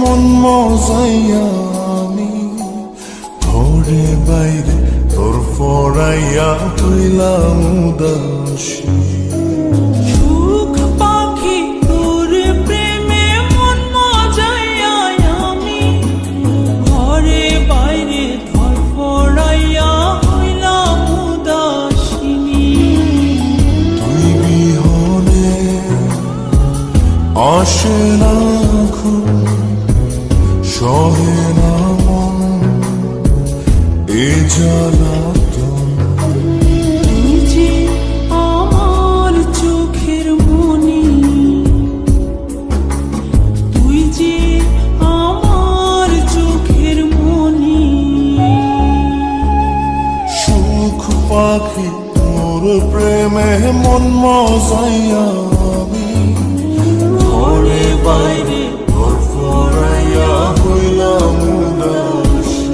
মন মজাইয়া আমি ঘরে বাইরে তোর ফরাইয়া হইলাম উদাসী। সুখ পাখি তোর প্রেমে মন মজাইয়া আমি ঘরে বাইরে ধরফরাইয়া হইলাম উদাসিনী। তুই বিহনে আসে না ঘুম, সহে না মন এ জ্বালাতন। তুই যে আমার চোখের মনি, তুই যে আমার চোখের মনি। সুখ পাখি তোর প্রেমে মন মজাইয়া আমি ঘরে বাইরে তোর ফরাইয়া হইলাম উদাসী।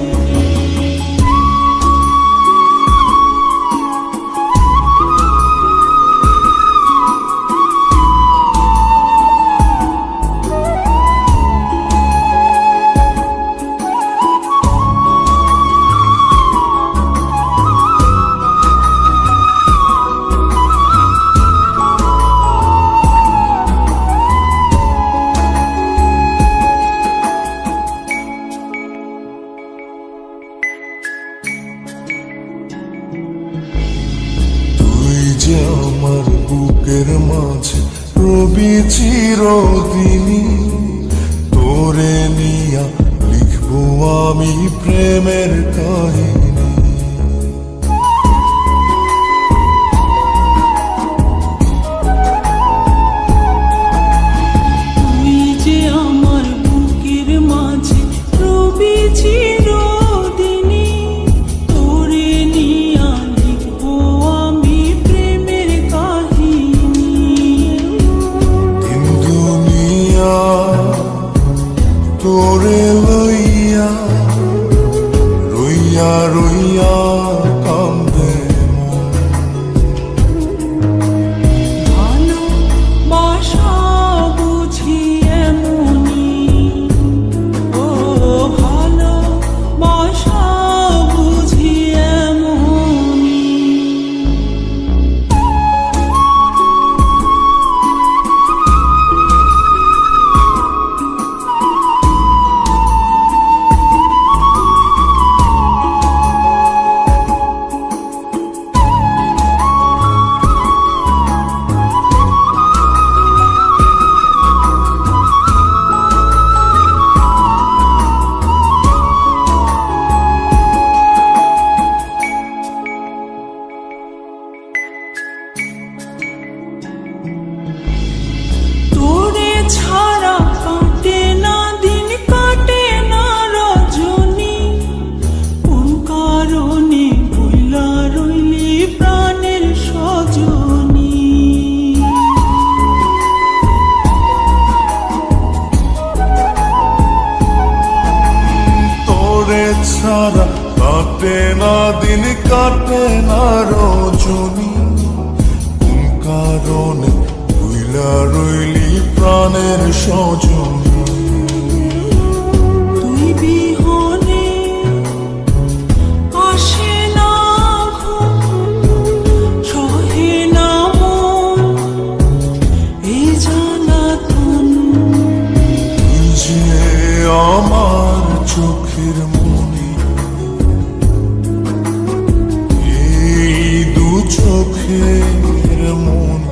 যে আমার বুকের মাঝে রবি চিরদিনই, তোরে নিয়া লিখবো আমি প্রেমের কাহিনী। তুই যে আমার বুকের মাঝে রবি চিরদিনই, তোরে নিয়া লিখবো আমি প্রেমের কাহিনী। দিন দুনিয়া তোরে লইয়া রইয়া রইয়া কান্দে মন। ভালোবাসা বুঝি এমনি, ও ভালোবাসা বুঝি এমনি। তোরে ছাড়া কাটে না দিন, কাটে না রজনী। কোন কারণে ভুলা রইলি প্রাণের সজনী। তোরে ছাড়া কাটে না দিন, কাটে না রজনী। কোন কারণে ভুইলা রইলি প্রাণের সজনী। তুই বিহনে আসে না ঘুম, সহে না মন এই জ্বালাতন। তুই যে আমার চোখের মনি, এই দু চোখের মনি।